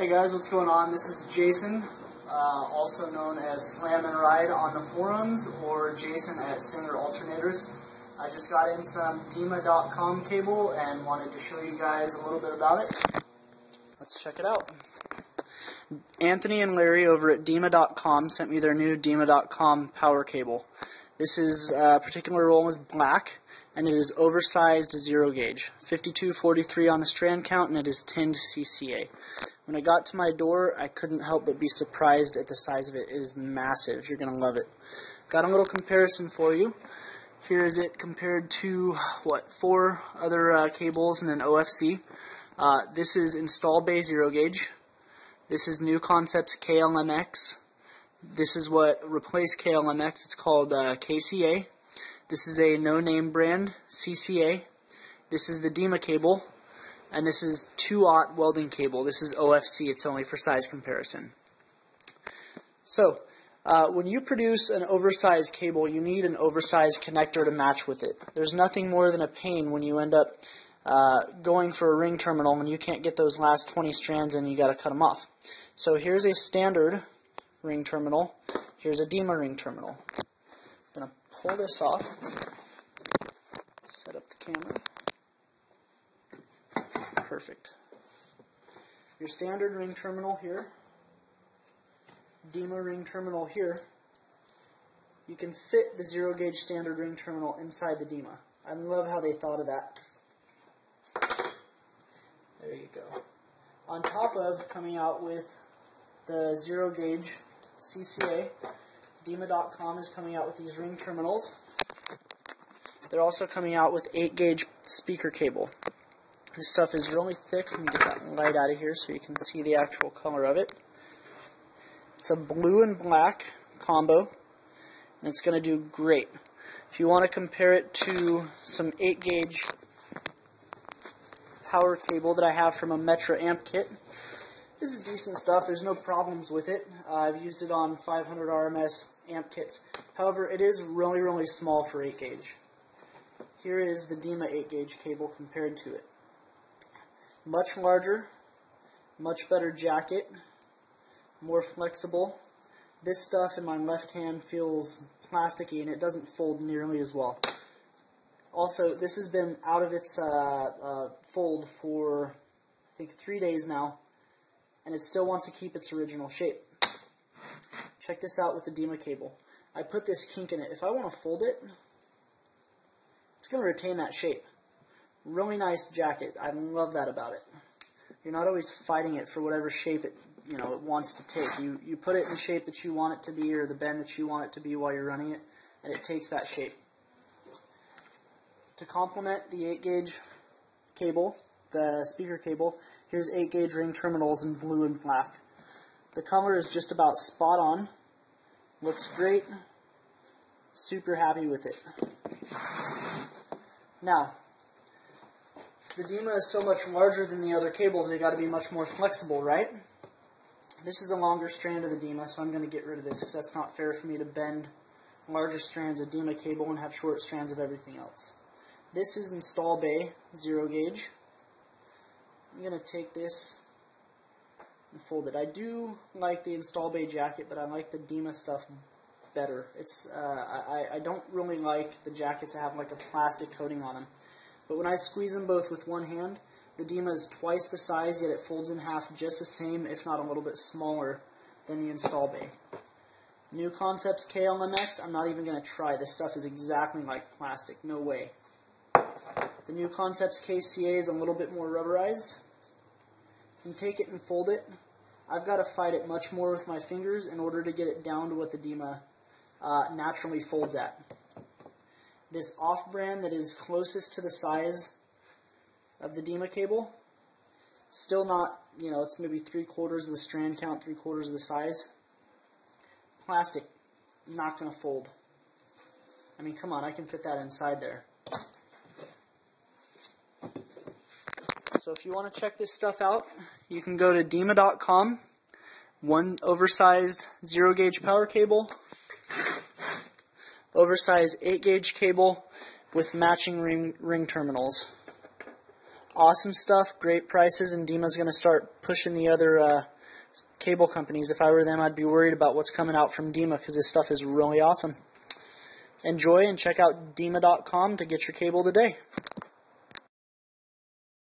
Hey guys, what's going on? This is Jason, also known as Slam and Ride on the forums, or Jason at Singer Alternators. I just got in some Dima.com cable and wanted to show you guys a little bit about it. Let's check it out. Anthony and Larry over at Dima.com sent me their new Dima.com power cable. This is particular roll is black, and it is oversized 0 gauge. 5243 on the strand count, and it is tinned CCA. When I got to my door, I couldn't help but be surprised at the size of it. It is massive. You're going to love it. Got a little comparison for you. Here is it compared to, 4 other cables and an OFC. This is Install Bay 0 gauge. This is New Concepts KLMX. This is what replaced KLMX. It's called KCA. This is a no-name brand, CCA. This is the Dima cable. And this is 2-aught welding cable. This is OFC. It's only for size comparison. So, when you produce an oversized cable, you need an oversized connector to match with it. There's nothing more than a pain when you end up going for a ring terminal and you can't get those last 20 strands and you got to cut them off. So here's a standard ring terminal. Here's a Dima ring terminal. I'm going to pull this off. Set up the camera. Perfect. Your standard ring terminal here, Dima ring terminal here. You can fit the 0 gauge standard ring terminal inside the Dima. I love how they thought of that. There you go. On top of coming out with the 0 gauge CCA, Dima.com is coming out with these ring terminals. They're also coming out with 8 gauge speaker cable. This stuff is really thick. Let me get that light out of here so you can see the actual color of it. It's a blue and black combo, and it's going to do great. If you want to compare it to some 8 gauge power cable that I have from a Metra amp kit, this is decent stuff. There's no problems with it. I've used it on 500 RMS amp kits. However, it is really, really small for 8 gauge. Here is the Dima 8 gauge cable compared to it. Much larger, much better jacket, more flexible. This stuff in my left hand feels plasticky and it doesn't fold nearly as well. Also, this has been out of its fold for, I think, 3 days now, and it still wants to keep its original shape. Check this out with the Dima cable. I put this kink in it. If I want to fold it, it's going to retain that shape. Really nice jacket. I love that about it. You're not always fighting it for whatever shape it wants to take. You put it in the shape that you want it to be, or the bend that you want it to be while you're running it, and it takes that shape. To complement the 8 gauge cable, the speaker cable, here's 8 gauge ring terminals in blue and black. The color is just about spot on. Looks great. Super happy with it. Now, the Dima is so much larger than the other cables, they got to be much more flexible, right? This is a longer strand of the Dima, so I'm going to get rid of this because that's not fair for me to bend larger strands of Dima cable and have short strands of everything else. This is Install Bay 0 gauge. I'm going to take this and fold it. I do like the Install Bay jacket, but I like the Dima stuff better. It's I don't really like the jackets that have like a plastic coating on them. But when I squeeze them both with one hand, the Dima is twice the size, yet it folds in half just the same, if not a little bit smaller, than the Install Bay. New Concepts KLMX, I'm not even going to try. This stuff is exactly like plastic. No way. The New Concepts KCA is a little bit more rubberized. You take it and fold it. I've got to fight it much more with my fingers in order to get it down to what the Dima naturally folds at. This off-brand that is closest to the size of the Dima cable, still not, it's maybe 3/4 of the strand count, 3/4 of the size. Plastic, not going to fold. I mean, come on, I can fit that inside there. So if you want to check this stuff out, you can go to Dima.com, one oversized 0 gauge power cable, oversized 8 gauge cable with matching ring terminals. awesome stuff, great prices, and Dima's going to start pushing the other cable companies. If I were them, I'd be worried about what's coming out from Dima because this stuff is really awesome. Enjoy and check out Dima.com to get your cable today.